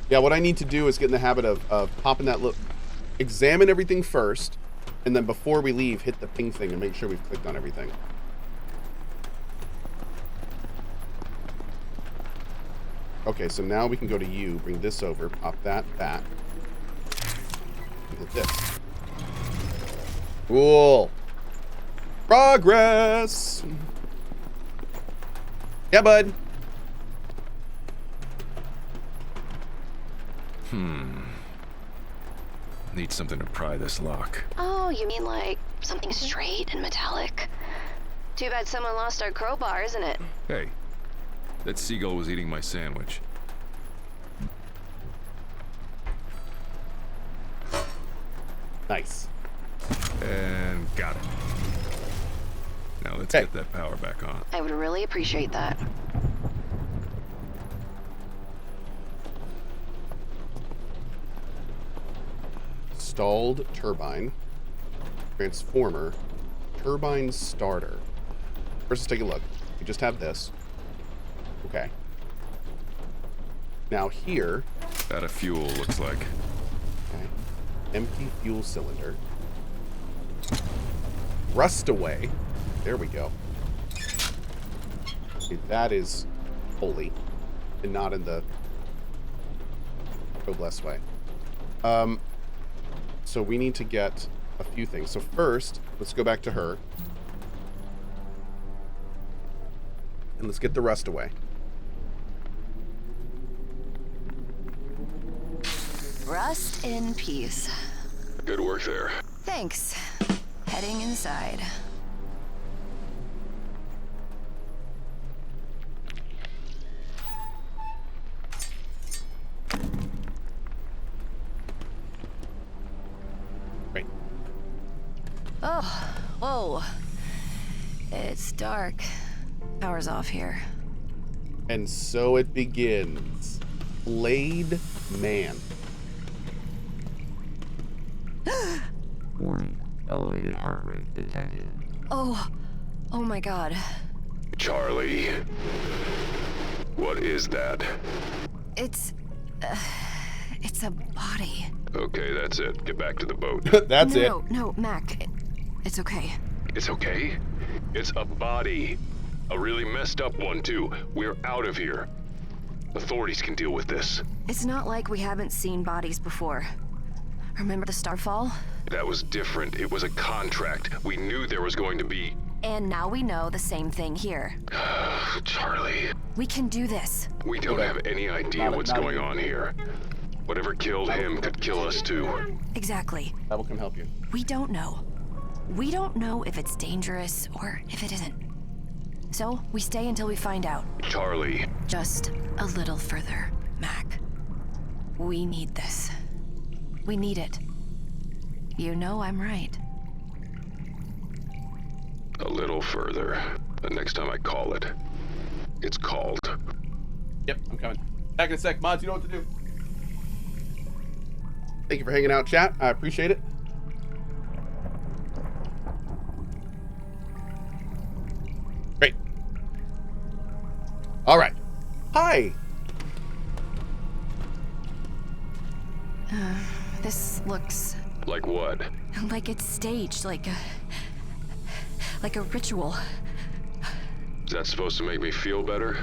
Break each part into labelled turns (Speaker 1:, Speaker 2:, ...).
Speaker 1: Yeah, what I need to do is get in the habit of popping that look, examine everything first, and then before we leave, hit the ping thing and make sure we've clicked on everything. Okay, so now we can go to you, bring this over, pop that, and hit this. Cool. Progress. Yeah, bud.
Speaker 2: Need something to pry this lock.
Speaker 3: Oh, you mean like something straight and metallic? Too bad someone lost our crowbar, isn't it?
Speaker 2: Hey, that seagull was eating my sandwich.
Speaker 1: Nice.
Speaker 2: And got it. Now let's get that power back on.
Speaker 3: I would really appreciate that.
Speaker 1: Stalled turbine, transformer, turbine starter. First, let's take a look. We just have this. Okay. Now here.
Speaker 2: Out of fuel, looks like.
Speaker 1: Okay. Empty fuel cylinder. Rust away. There we go. Okay, that is holy, and not in the blessed way. So we need to get a few things. So first, let's go back to her. And let's get the rust away.
Speaker 3: Rust in peace.
Speaker 2: Good work there.
Speaker 3: Thanks. Heading inside.
Speaker 1: Great.
Speaker 3: Oh, whoa. It's dark. Power's off here.
Speaker 1: And so it begins. Blade Man.
Speaker 4: Warning. Elevated heart rate detected.
Speaker 3: Oh my god.
Speaker 2: Charlie. What is that?
Speaker 3: It's a body.
Speaker 2: Okay, that's it. Get back to the boat.
Speaker 1: That's it.
Speaker 3: No, Mac. It's okay.
Speaker 2: It's okay? It's a body. A really messed up one, too. We're out of here. Authorities can deal with this.
Speaker 3: It's not like we haven't seen bodies before. Remember the Starfall?
Speaker 2: That was different. It was a contract. We knew there was going to be...
Speaker 3: And now we know the same thing here.
Speaker 2: Charlie.
Speaker 3: We can do this.
Speaker 2: We don't have any idea what's going on here. Whatever killed him could kill us, too.
Speaker 3: Exactly.
Speaker 1: I will come help you.
Speaker 3: We don't know. We don't know if it's dangerous or if it isn't. So, we stay until we find out.
Speaker 2: Charlie.
Speaker 3: Just a little further, Mac. We need this. We need it. You know I'm right.
Speaker 2: A little further. The next time I call it, it's called.
Speaker 1: Yep, I'm coming. Back in a sec. Mods, you know what to do. Thank you for hanging out, chat. I appreciate it. Great. All right. Hi.
Speaker 3: This looks
Speaker 2: Like what?
Speaker 3: like it's staged, like a ritual.
Speaker 2: Is that supposed to make me feel better?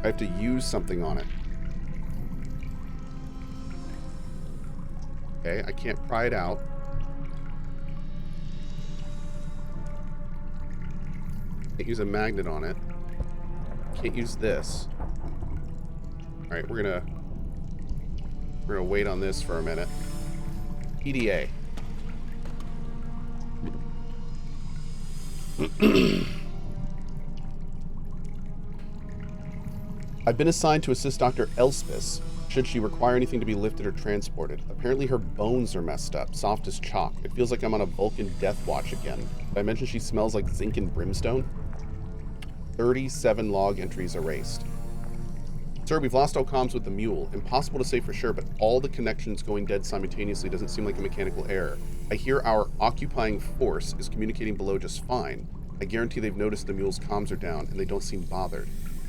Speaker 1: I have to use something on it. Okay, I can't pry it out. Can't use a magnet on it. Can't use this. All right, we're gonna wait on this for a minute. PDA. I've been assigned to assist Dr. Elspeth should she require anything to be lifted or transported. Apparently her bones are messed up, soft as chalk. It feels like I'm on a Vulcan death watch again. Did I mention she smells like zinc and brimstone? 37 log entries erased. Sir, we've lost all comms with the mule. Impossible to say for sure, but all the connections going dead simultaneously doesn't seem like a mechanical error. I hear our occupying force is communicating below just fine. I guarantee they've noticed the mule's comms are down, and they don't seem bothered.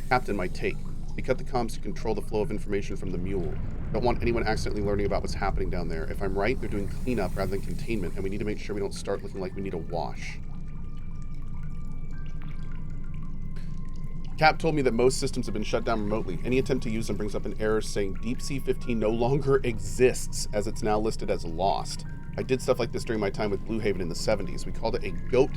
Speaker 1: Captain, my take. They cut the comms to control the flow of information from the mule. Don't want anyone accidentally learning about what's happening down there. If I'm right, they're doing cleanup rather than containment, and we need to make sure we don't start looking like we need a wash. Cap told me that most systems have been shut down remotely. Any attempt to use them brings up an error saying Deep Sea 15 no longer exists, as it's now listed as lost. I did stuff like this during my time with Blue Haven in the 70s. We called it a goat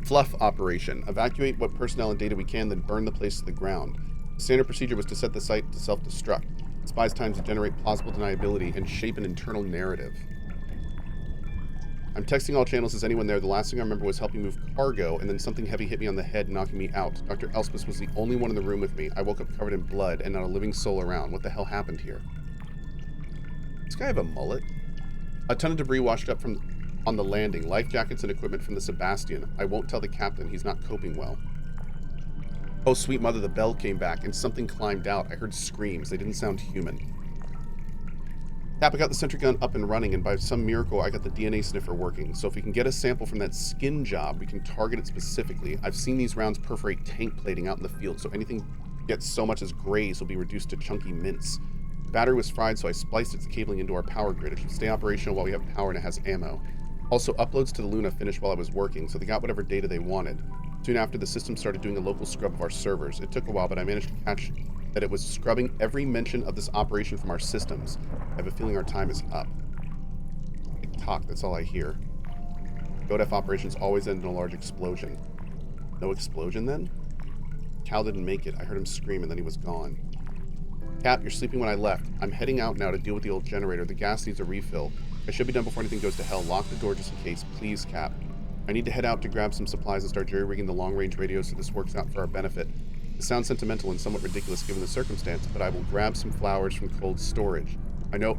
Speaker 1: fluff operation. Evacuate what personnel and data we can, then burn the place to the ground. The standard procedure was to set the site to self-destruct. Spies times to generate plausible deniability and shape an internal narrative. I'm texting all channels. Is anyone there? The last thing I remember was helping move cargo, and then something heavy hit me on the head, knocking me out. Dr. Elspeth was the only one in the room with me. I woke up covered in blood and not a living soul around. What the hell happened here? Does this guy have a mullet? A ton of debris washed up on the landing. Life jackets and equipment from the Sebastian. I won't tell the captain. He's not coping well. Oh, sweet mother, the bell came back, and something climbed out. I heard screams. They didn't sound human. Cap, I got the sentry gun up and running, and by some miracle, I got the DNA sniffer working. So if we can get a sample from that skin job, we can target it specifically. I've seen these rounds perforate tank plating out in the field, so anything gets so much as graze will be reduced to chunky mince. The battery was fried, so I spliced its cabling into our power grid. It should stay operational while we have power and it has ammo. Also, uploads to the Luna finished while I was working, so they got whatever data they wanted. Soon after, the system started doing a local scrub of our servers. It took a while, but I managed to catch that it was scrubbing every mention of this operation from our systems. I have a feeling our time is up. Tick-tock, that's all I hear. GoDef operations always end in a large explosion. No explosion, then? Cal didn't make it. I heard him scream, and then he was gone. Cap, you're sleeping when I left. I'm heading out now to deal with the old generator. The gas needs a refill. I should be done before anything goes to hell. Lock the door just in case. Please, Cap. I need to head out to grab some supplies and start jerry-rigging the long-range radio so this works out for our benefit. It sounds sentimental and somewhat ridiculous given the circumstance, but I will grab some flowers from cold storage. I know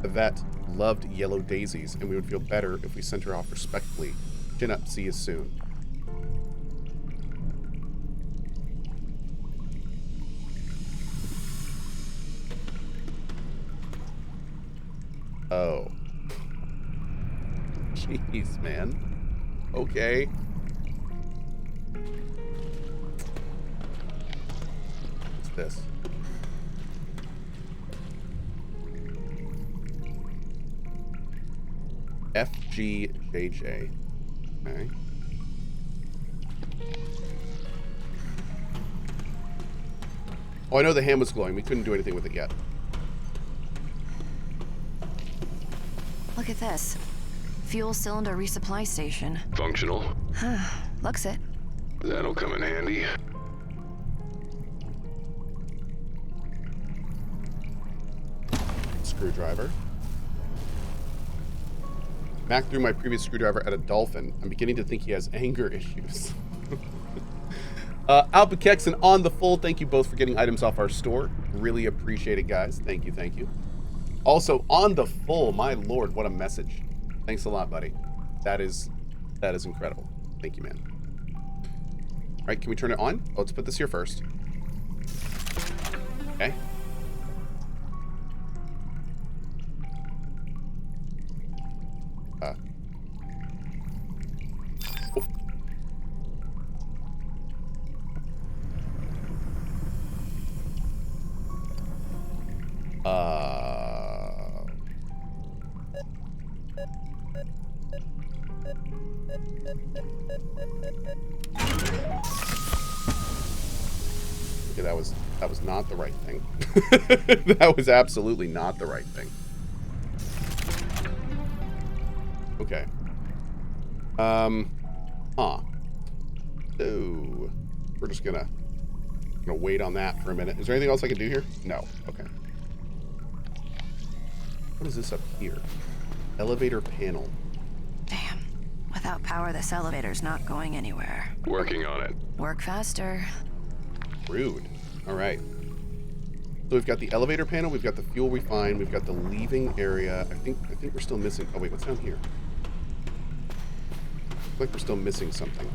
Speaker 1: Yvette loved yellow daisies, and we would feel better if we sent her off respectfully. Chin up. See you soon. Oh. Jeez, man. Okay. What's this? FGJJ. Okay. Oh, I know the hand was glowing. We couldn't do anything with it yet.
Speaker 3: Look at this. Fuel cylinder resupply station.
Speaker 2: Functional?
Speaker 3: Looks it.
Speaker 2: That'll come in handy.
Speaker 1: Screwdriver. Mac threw my previous screwdriver at a dolphin. I'm beginning to think he has anger issues. Alpakex and On the Full, thank you both for getting items off our store. Really appreciate it, guys. Thank you, thank you. Also, On the Full, my lord, what a message. Thanks a lot, buddy. That is incredible. Thank you, man. All right, can we turn it on? Oh, let's put this here first. Okay. Okay, that was not the right thing. That was absolutely not the right thing. Okay. So we're just gonna wait on that for a minute. Is there anything else I can do here? No. Okay. What is this up here? Elevator panel.
Speaker 3: Damn. Without power, this elevator's not going anywhere.
Speaker 2: Working on it.
Speaker 3: Work faster.
Speaker 1: Rude. All right. So we've got the elevator panel, we've got the fuel refine, we've got the leaving area. I think we're still missing. Oh wait, what's down here? Looks like we're still missing something.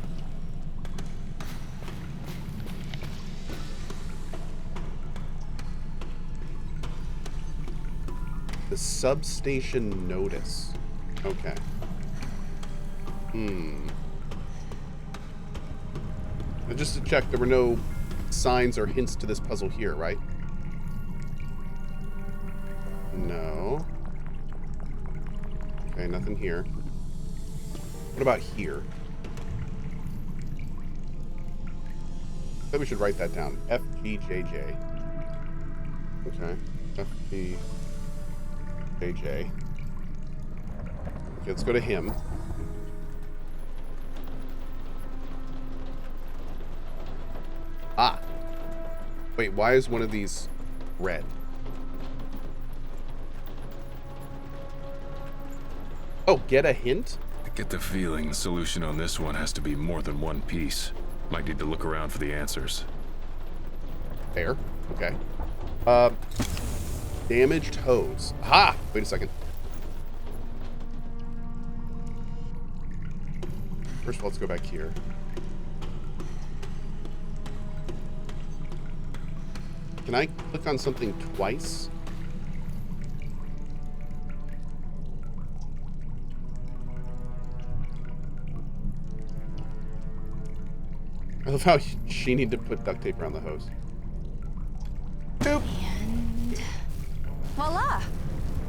Speaker 1: The substation notice. Okay. Just to check, there were no signs or hints to this puzzle here, right? No. Okay, nothing here. What about here? I think we should write that down. FGJJ. Okay. FGJJ. Okay, let's go to him. Ah. Wait, why is one of these red? Oh, get a hint?
Speaker 2: I get the feeling the solution on this one has to be more than one piece. Might need to look around for the answers.
Speaker 1: There. Okay. Damaged hose. Aha! Wait a second. First of all, let's go back here. Can I click on something twice? I love how she needed to put duct tape around the hose. Boop.
Speaker 3: And voila!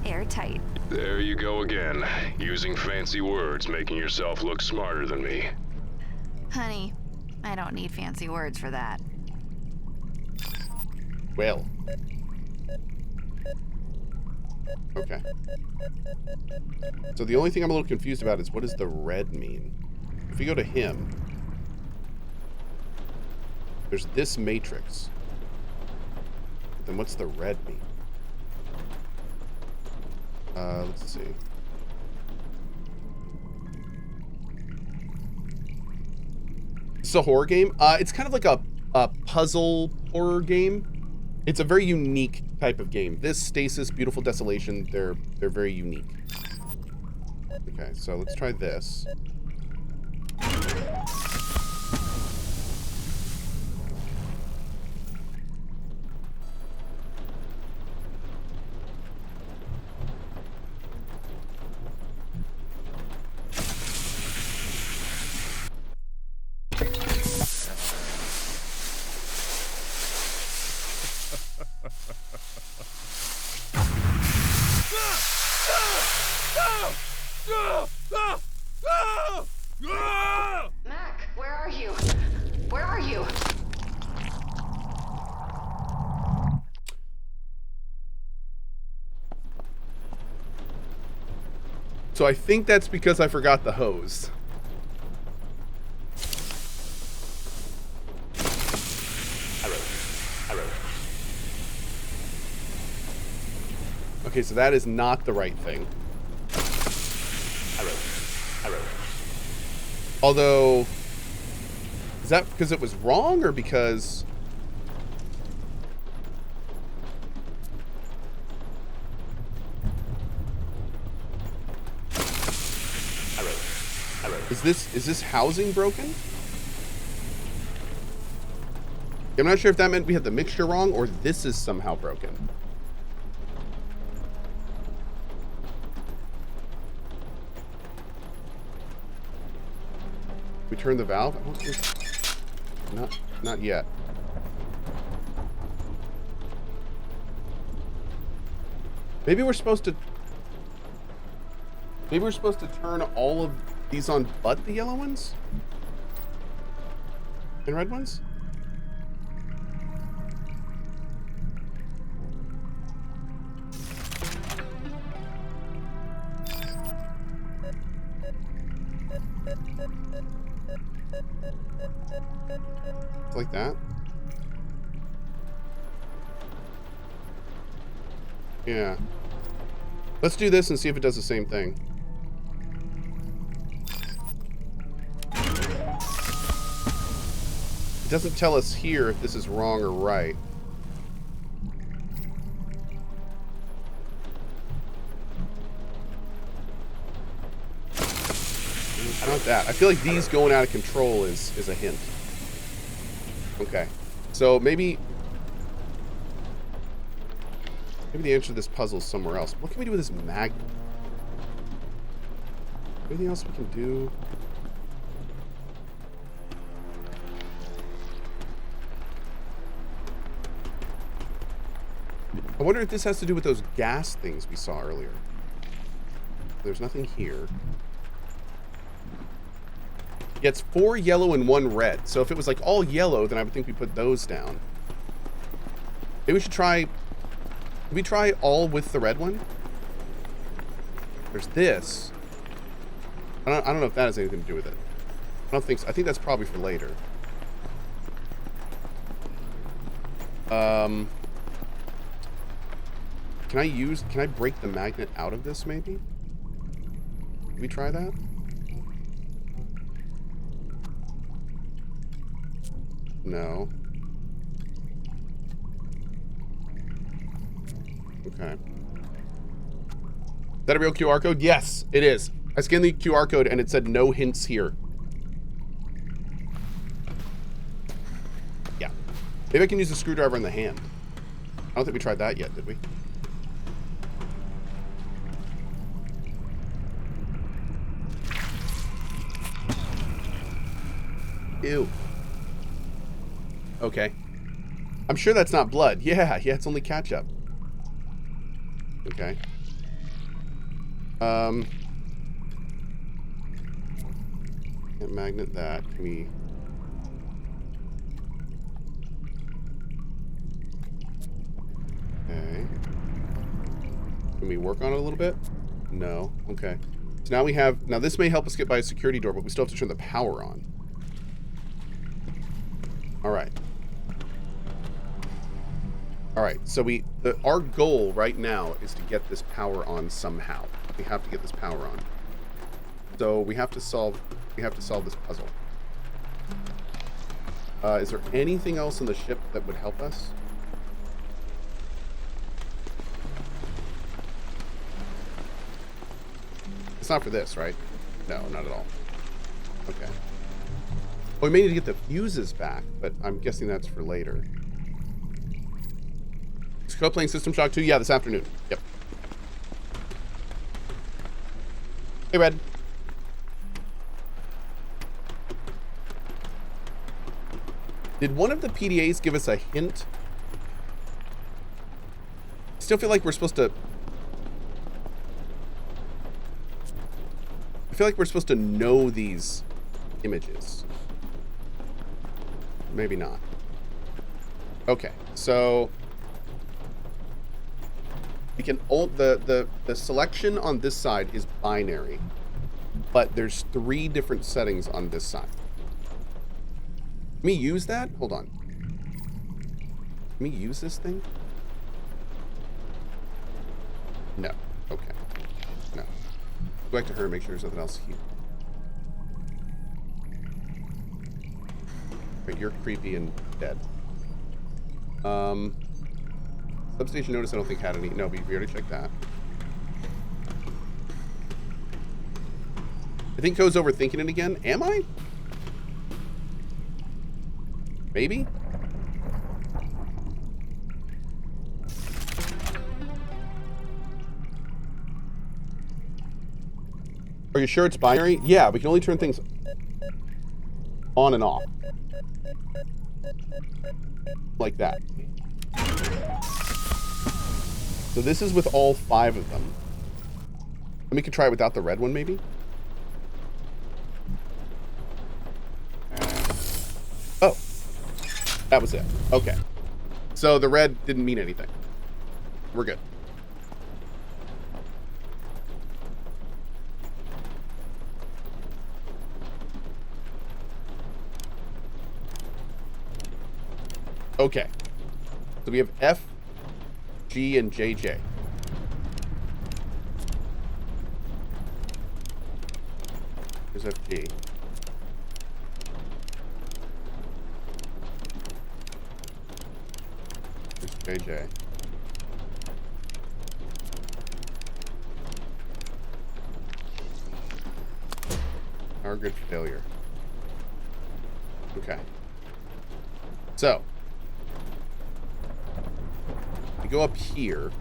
Speaker 3: Airtight.
Speaker 2: There you go again. Using fancy words, making yourself look smarter than me.
Speaker 3: Honey, I don't need fancy words for that.
Speaker 1: Well. Okay. So the only thing I'm a little confused about is what does the red mean? If we go to him, there's this matrix. Then what's the red mean? Let's see. It's a horror game. It's kind of like a puzzle horror game. It's a very unique type of game. This, Stasis, Beautiful Desolation, they're very unique. Okay, so let's try this.
Speaker 3: Mac, where are you? Where are you?
Speaker 1: So I think that's because I forgot the hose. Okay, so that is not the right thing. Although, is that because it was wrong or because... Is this housing broken? I'm not sure if that meant we had the mixture wrong or this is somehow broken. We turn the valve? I don't think... Not yet. Maybe we're supposed to turn all of these on but the yellow ones? And red ones? Like that? Yeah. Let's do this and see if it does the same thing. It doesn't tell us here if this is wrong or right. It's not that. I feel like these going out of control is a hint. Okay. So maybe Maybe the answer to this puzzle is somewhere else. What can we do with this magnet? Anything else we can do? I wonder if this has to do with those gas things we saw earlier. There's nothing here. Yeah, it's 4 yellow and 1 red. So if it was like all yellow, then I would think we put those down. Maybe we should try... Can we try all with the red one? There's this. I don't know if that has anything to do with it. I don't think so. I think that's probably for later. Can I break the magnet out of this maybe? Can we try that? No. Okay. Is that a real QR code? Yes, it is. I scanned the QR code and it said no hints here. Yeah. Maybe I can use the screwdriver in the hand. I don't think we tried that yet, did we? Ew. Okay. I'm sure that's not blood. Yeah, it's only ketchup. Okay. Can't magnet that. Can we... Okay. Can we work on it a little bit? No. Okay. So now we have... Now this may help us get by a security door, but we still have to turn the power on. Alright. Alright, so our goal right now is to get this power on somehow. We have to get this power on. So we have to solve this puzzle. Is there anything else in the ship that would help us? It's not for this, right? No, not at all. Okay. Well, we may need to get the fuses back, but I'm guessing that's for later. Is Cohh playing System Shock 2? Yeah, this afternoon. Yep. Hey, Red. Did one of the PDAs give us a hint? I still feel like we're supposed to... I feel like we're supposed to know these images. Maybe not. Okay, so... We can... The selection on this side is binary. But there's 3 different settings on this side. Can we use that? Hold on. Can we use this thing? No. Okay. No. Go back to her and make sure there's nothing else here. Right, you're creepy and dead. Substation notice I don't think had any. No, we already checked that. I think Cohh's overthinking it again. Am I? Maybe? Are you sure it's binary? Yeah, we can only turn things on and off. Like that. So this is with all 5 of them. And we could try it without the red one, maybe? Oh. That was it. Okay. So the red didn't mean anything. We're good. Okay. So we have F, G, and JJ. Here's FG. Here's JJ. Our good failure. Okay. So. We go up here.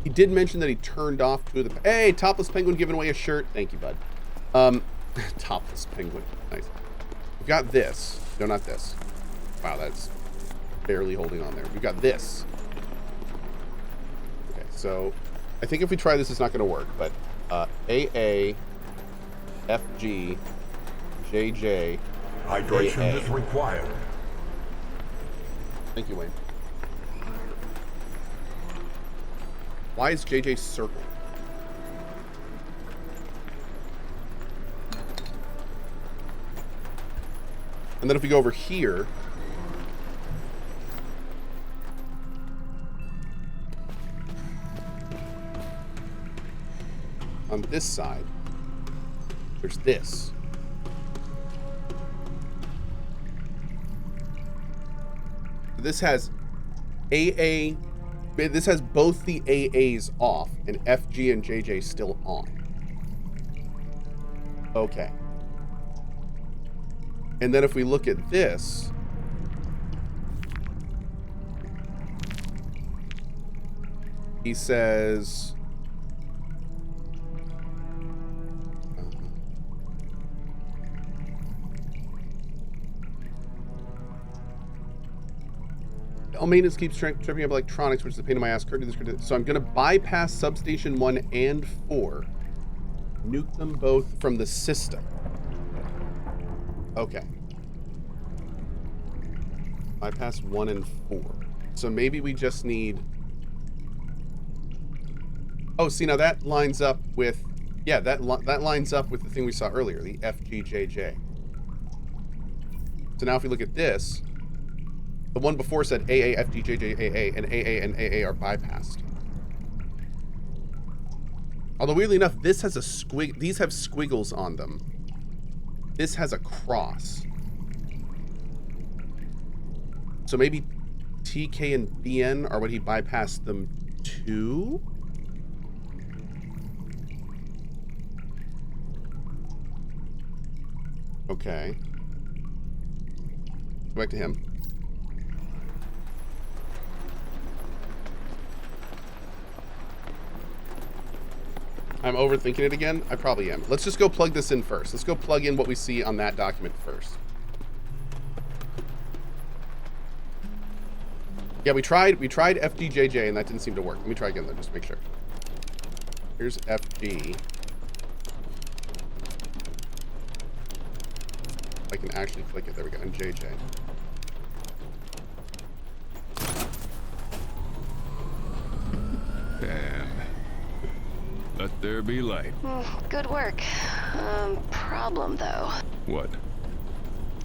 Speaker 1: He did mention that he turned off 2 of the... Hey, Topless Penguin giving away a shirt. Thank you, bud. Topless Penguin. Nice. We've got this. No, not this. Wow, that's barely holding on there. We've got this. Okay, so I think if we try this, it's not going to work. But AA, FG, JJ,
Speaker 5: Hydration
Speaker 1: AA.
Speaker 5: is required.
Speaker 1: Thank you, Wayne. Why is JJ circle? And then if we go over here, on this side, there's this. This has AA, this has both the AAs off and FG and JJ still on. Okay. And then if we look at this, he says, maintenance keeps tripping up electronics, which is a pain in my ass. So I'm going to bypass substation 1 and 4. Nuke them both from the system. Okay. Bypass 1 and 4. So maybe we just need... Oh, see, now that lines up with... Yeah, that lines up with the thing we saw earlier, the FGJJ. So now if we look at this... The one before said AA, FG, JJ, AA, and AA and AA are bypassed. Although weirdly enough, this has a squig. These have squiggles on them. This has a cross. So maybe TK and BN are what he bypassed them to? Okay. Go back to him. I'm overthinking it again. I probably am. Let's just go plug this in first. Let's go plug in what we see on that document first. Yeah, we tried FGJJ and that didn't seem to work. Let me try again though, just to make sure. Here's FG. I can actually click it. There we go. And JJ.
Speaker 2: And let there be light.
Speaker 6: Good work. Problem though.
Speaker 2: What?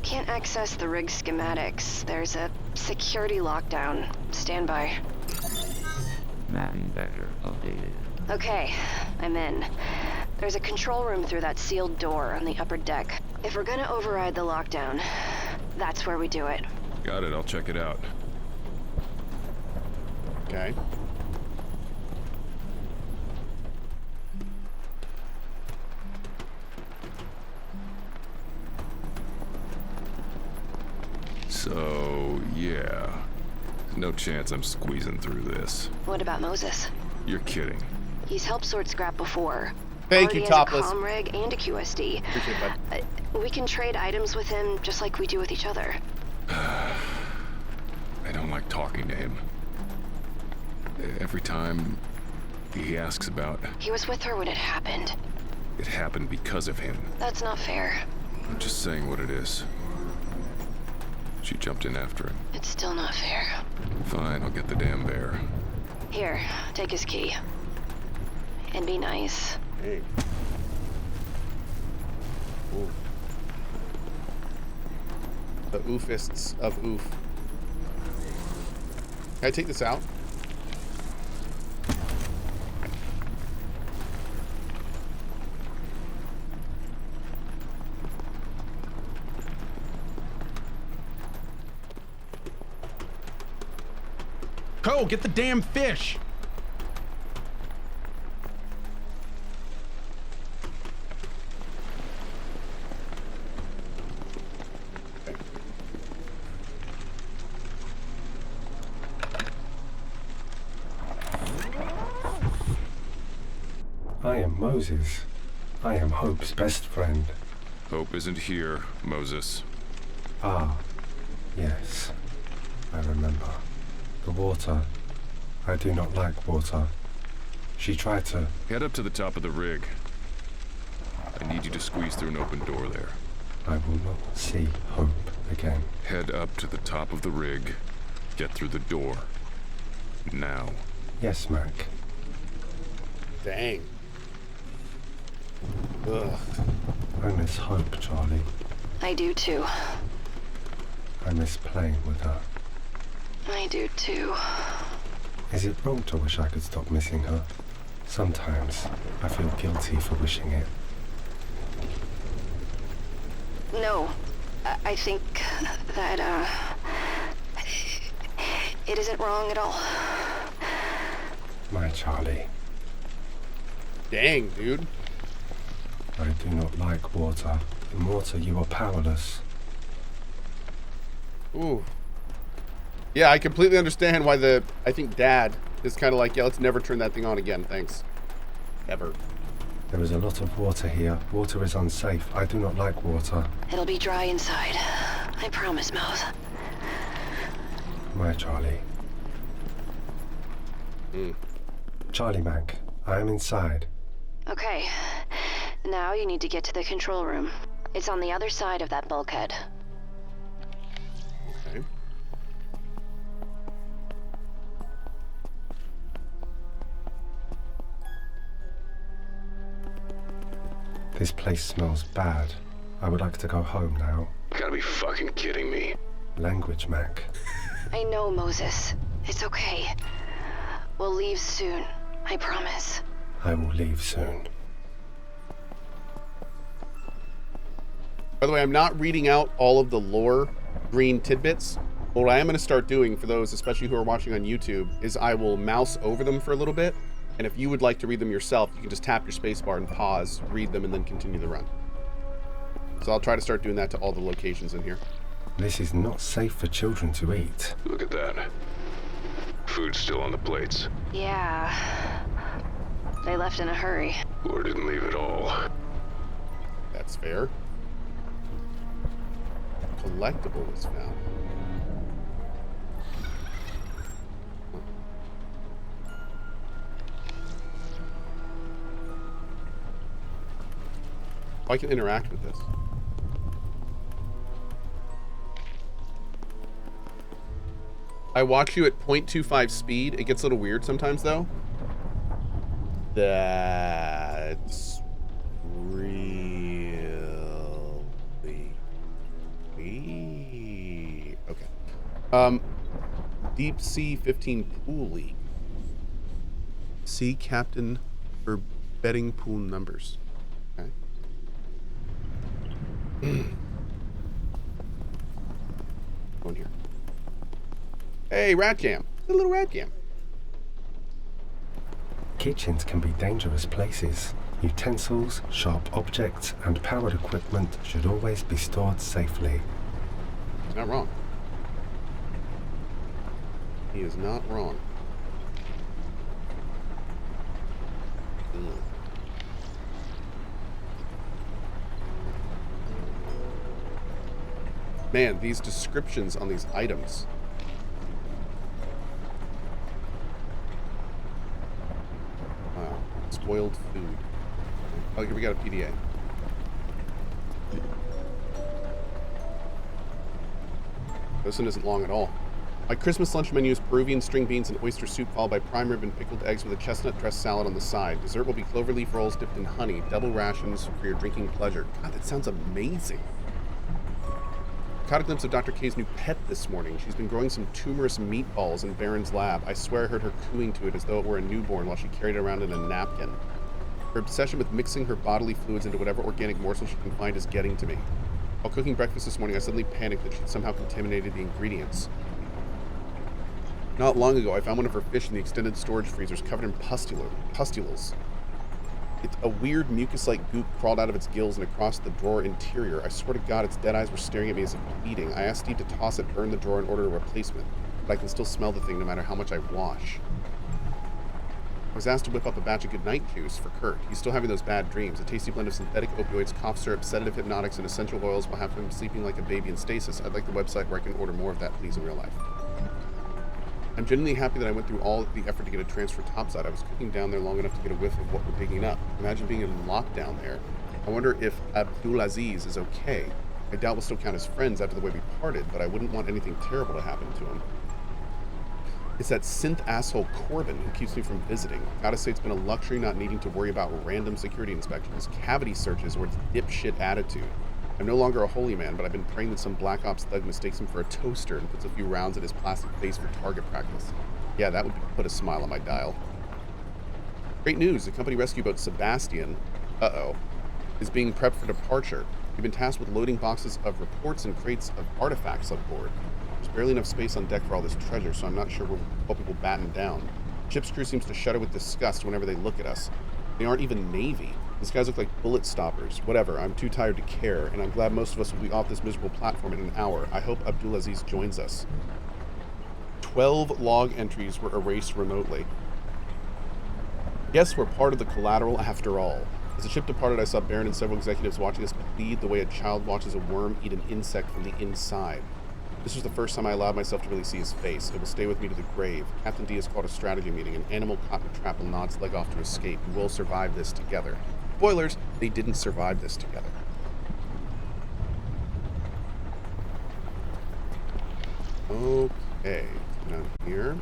Speaker 6: Can't access the rig schematics. There's a security lockdown. Stand by.
Speaker 4: Mapping vector updated.
Speaker 6: Okay, I'm in. There's a control room through that sealed door on the upper deck. If we're gonna override the lockdown, that's where we do it.
Speaker 2: Got it, I'll check it out.
Speaker 1: Okay.
Speaker 2: So, yeah. There's no chance I'm squeezing through this.
Speaker 6: What about Moses?
Speaker 2: You're kidding.
Speaker 6: He's helped sort scrap before.
Speaker 1: Thank you,
Speaker 6: Already
Speaker 1: Topless.
Speaker 6: has a comm rig and a QSD.
Speaker 1: Appreciate it, bud.
Speaker 6: We can trade items with him just like we do with each other.
Speaker 2: I don't like talking to him. Every time he asks about...
Speaker 6: He was with her when it happened.
Speaker 2: It happened because of him.
Speaker 6: That's not fair.
Speaker 2: I'm just saying what it is. She jumped in after him.
Speaker 6: It's still not fair.
Speaker 2: Fine, I'll get the damn bear.
Speaker 6: Here, take his key. And be nice.
Speaker 1: Hey. Ooh. The oofists of oof. Can I take this out?
Speaker 7: Cohh, get the damn fish!
Speaker 5: I am Moses. I am Hope's best friend.
Speaker 2: Hope isn't here, Moses.
Speaker 5: Ah, yes. I remember. The water. I do not like water. She tried to...
Speaker 2: Head up to the top of the rig. I need you to squeeze through an open door there.
Speaker 5: I will not see Hope again.
Speaker 2: Head up to the top of the rig. Get through the door. Now.
Speaker 5: Yes, Mac.
Speaker 1: Dang. Ugh.
Speaker 5: I miss Hope, Charlie.
Speaker 6: I do too.
Speaker 5: I miss playing with her.
Speaker 6: I do too.
Speaker 5: Is it wrong to wish I could stop missing her? Sometimes I feel guilty for wishing it.
Speaker 6: No. I think that, it isn't wrong at all.
Speaker 5: My Charlie.
Speaker 1: Dang, dude.
Speaker 5: I do not like water. In water, you are powerless.
Speaker 1: Ooh. Yeah, I completely understand why I think Dad is kind of like, yeah, let's never turn that thing on again, thanks. Ever.
Speaker 5: There is a lot of water here. Water is unsafe. I do not like water.
Speaker 6: It'll be dry inside. I promise, Mouth.
Speaker 5: My Charlie. Charlie Mac, I am inside.
Speaker 6: Okay. Now you need to get to the control room. It's on the other side of that bulkhead.
Speaker 1: Okay.
Speaker 5: This place smells bad. I would like to go home now.
Speaker 2: You gotta be fucking kidding me.
Speaker 5: Language, Mac.
Speaker 6: I know, Moses. It's okay. We'll leave soon. I promise.
Speaker 5: I will leave soon.
Speaker 1: By the way, I'm not reading out all of the lore green tidbits. But what I am going to start doing for those, especially who are watching on YouTube, is I will mouse over them for a little bit. And if you would like to read them yourself, you can just tap your spacebar and pause, read them, and then continue the run. So I'll try to start doing that to all the locations in here.
Speaker 5: This is not safe for children to eat.
Speaker 2: Look at that. Food's still on the plates.
Speaker 6: Yeah. They left in a hurry.
Speaker 2: Or didn't leave at all.
Speaker 1: That's fair. Collectible was found. Oh, I can interact with this. I watch you at 0.25 speed. It gets a little weird sometimes, though. That's really weird. Okay. Deep Sea 15 Pool League. See captain for betting pool numbers. Okay. Go in here. Hey, rat cam. A little rat cam.
Speaker 5: Kitchens can be dangerous places. Utensils, sharp objects, and powered equipment should always be stored safely.
Speaker 1: He's not wrong. He is not wrong. Ugh. Man, these descriptions on these items. Wow. Spoiled food. Oh, here we got a PDA. This one isn't long at all. My Christmas lunch menu is Peruvian string beans and oyster soup, followed by prime rib and pickled eggs with a chestnut dressed salad on the side. Dessert will be cloverleaf rolls dipped in honey. Double rations for your drinking pleasure. God, that sounds amazing. Caught a glimpse of Dr. K's new pet this morning. She's been growing some tumorous meatballs in Baron's lab. I swear I heard her cooing to it as though it were a newborn while she carried it around in a napkin. Her obsession with mixing her bodily fluids into whatever organic morsel she can find is getting to me. While cooking breakfast this morning, I suddenly panicked that she'd somehow contaminated the ingredients. Not long ago, I found one of her fish in the extended storage freezers covered in pustules. It's a weird mucus-like goop crawled out of its gills and across the drawer interior. I swear to God, its dead eyes were staring at me as if pleading. I asked Steve to toss it, burn the drawer, and order a replacement. But I can still smell the thing no matter how much I wash. I was asked to whip up a batch of goodnight juice for Kurt. He's still having those bad dreams. A tasty blend of synthetic opioids, cough syrup, sedative hypnotics, and essential oils will have him sleeping like a baby in stasis. I'd like the website where I can order more of that, please, in real life. I'm genuinely happy that I went through all the effort to get a transfer topside. I was cooking down there long enough to get a whiff of what we're digging up. Imagine being in lockdown there. I wonder if Abdulaziz is okay. I doubt we'll still count as friends after the way we parted, but I wouldn't want anything terrible to happen to him. It's that synth asshole Corbin who keeps me from visiting. Gotta say, it's been a luxury not needing to worry about random security inspections, cavity searches, or its dipshit attitude. I'm no longer a holy man, but I've been praying that some Black Ops thug mistakes him for a toaster and puts a few rounds at his plastic face for target practice. Yeah, that would put a smile on my dial. Great news, the company rescue boat Sebastian, is being prepped for departure. We've been tasked with loading boxes of reports and crates of artifacts on board. There's barely enough space on deck for all this treasure, so I'm not sure what people batten down. Ship's crew seems to shudder with disgust whenever they look at us. They aren't even Navy. These guys look like bullet stoppers. Whatever, I'm too tired to care, and I'm glad most of us will be off this miserable platform in an hour. I hope Abdulaziz joins us. 12 log entries were erased remotely. Yes, we're part of the collateral after all. As the ship departed, I saw Baron and several executives watching us bleed the way a child watches a worm eat an insect from the inside. This was the first time I allowed myself to really see his face. It will stay with me to the grave. Captain D has called a strategy meeting. An animal caught in a trap will nod its leg off to escape. We will survive this together. Spoilers, they didn't survive this together. Okay, down here.